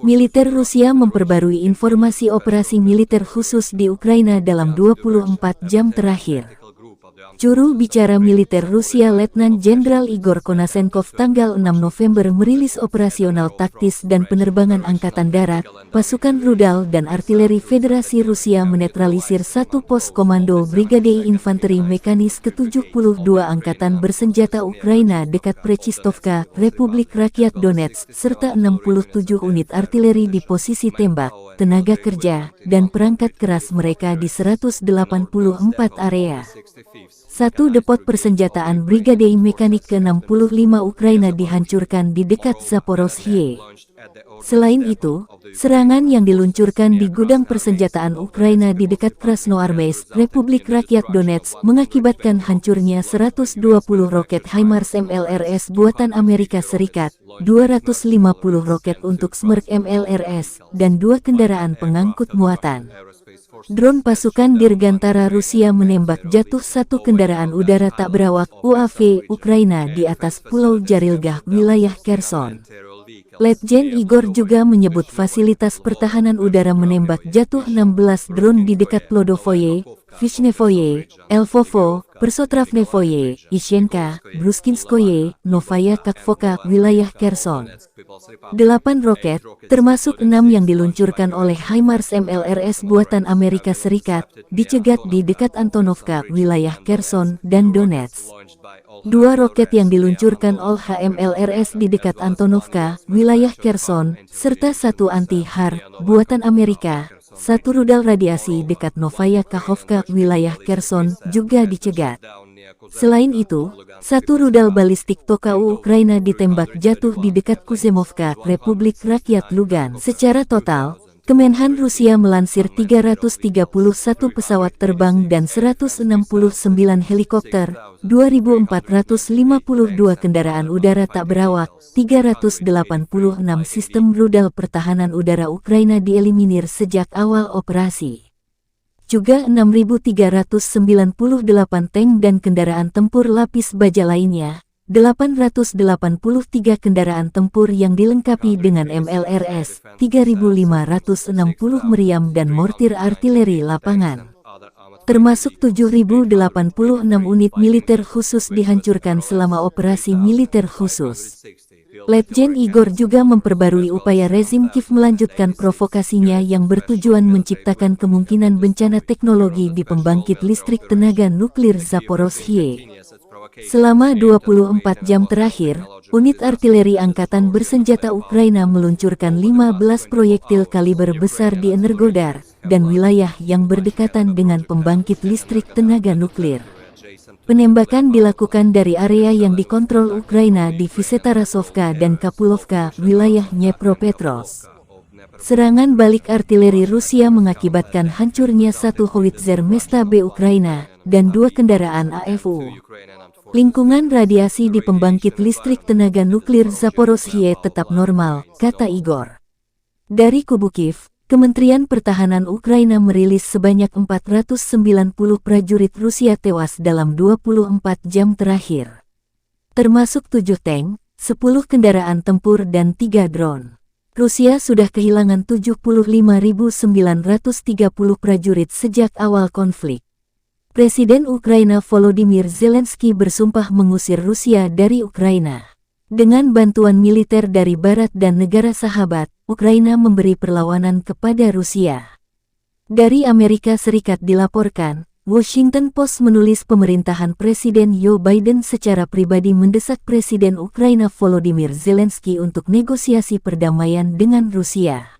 Militer Rusia memperbarui informasi operasi militer khusus di Ukraina dalam 24 jam terakhir. Juru bicara militer Rusia Letnan Jenderal Igor Konashenkov tanggal 6 November merilis operasional taktis dan penerbangan angkatan darat, pasukan rudal dan artileri Federasi Rusia menetralisir satu pos komando Brigade Infanteri Mekanis ke-72 Angkatan Bersenjata Ukraina dekat Prechistovka, Republik Rakyat Donetsk, serta 67 unit artileri di posisi tembak, tenaga kerja, dan perangkat keras mereka di 184 area. Satu depot persenjataan Brigade Mekanik ke-65 Ukraina dihancurkan di dekat Zaporozhye. Selain itu, serangan yang diluncurkan di gudang persenjataan Ukraina di dekat Krasnoarmeysk, Republik Rakyat Donetsk, mengakibatkan hancurnya 120 roket HIMARS MLRS buatan Amerika Serikat, 250 roket untuk Smerch MLRS, dan 2 kendaraan pengangkut muatan. Drone pasukan Dirgantara Rusia menembak jatuh satu kendaraan udara tak berawak UAV Ukraina di atas Pulau Jarilgah, wilayah Kherson. Letjen Igor juga menyebut fasilitas pertahanan udara menembak jatuh 16 drone di dekat Plodovoye, Vishnevoye, Elvovo, Persotravnevoye, Ishenka, Bruskinskoye, Novaya Kakvoka, wilayah Kherson. 8 roket, termasuk 6 yang diluncurkan oleh HIMARS MLRS buatan Amerika Serikat, dicegat di dekat Antonovka, wilayah Kherson dan Donetsk. 2 roket yang diluncurkan oleh HMLRS di dekat Antonovka, wilayah Kherson, serta 1 anti-HAR, buatan Amerika, 1 rudal radiasi dekat Novaya Kakhovka, wilayah Kherson, juga dicegat. Selain itu, 1 rudal balistik Tokau Ukraina ditembak jatuh di dekat Kuzemovka, Republik Rakyat Lugan. Secara total, Kemenhan Rusia melansir 331 pesawat terbang dan 169 helikopter, 2.452 kendaraan udara tak berawak, 386 sistem rudal pertahanan udara Ukraina dieliminir sejak awal operasi. Juga 6.398 tank dan kendaraan tempur lapis baja lainnya, 883 kendaraan tempur yang dilengkapi dengan MLRS, 3.560 meriam dan mortir artileri lapangan. Termasuk 7.086 unit militer khusus dihancurkan selama operasi militer khusus. Letjen Igor juga memperbarui upaya rezim Kiev melanjutkan provokasinya yang bertujuan menciptakan kemungkinan bencana teknologi di pembangkit listrik tenaga nuklir Zaporozhye. Selama 24 jam terakhir, unit artileri Angkatan Bersenjata Ukraina meluncurkan 15 proyektil kaliber besar di Energodar dan wilayah yang berdekatan dengan pembangkit listrik tenaga nuklir. Penembakan dilakukan dari area yang dikontrol Ukraina di Vysetarasovka dan Kapulovka, wilayah Dnepropetrovsk. Serangan balik artileri Rusia mengakibatkan hancurnya 1 howitzer Mesta B Ukraina dan 2 kendaraan AFU. Lingkungan radiasi di pembangkit listrik tenaga nuklir Zaporozhye tetap normal, kata Igor. Dari kubu Kiev, Kementerian Pertahanan Ukraina merilis sebanyak 490 prajurit Rusia tewas dalam 24 jam terakhir. Termasuk 7 tank, 10 kendaraan tempur dan 3 drone. Rusia sudah kehilangan 75.930 prajurit sejak awal konflik. Presiden Ukraina Volodymyr Zelensky bersumpah mengusir Rusia dari Ukraina. Dengan bantuan militer dari Barat dan negara sahabat, Ukraina memberi perlawanan kepada Rusia. Dari Amerika Serikat dilaporkan, Washington Post menulis pemerintahan Presiden Joe Biden secara pribadi mendesak Presiden Ukraina Volodymyr Zelensky untuk negosiasi perdamaian dengan Rusia.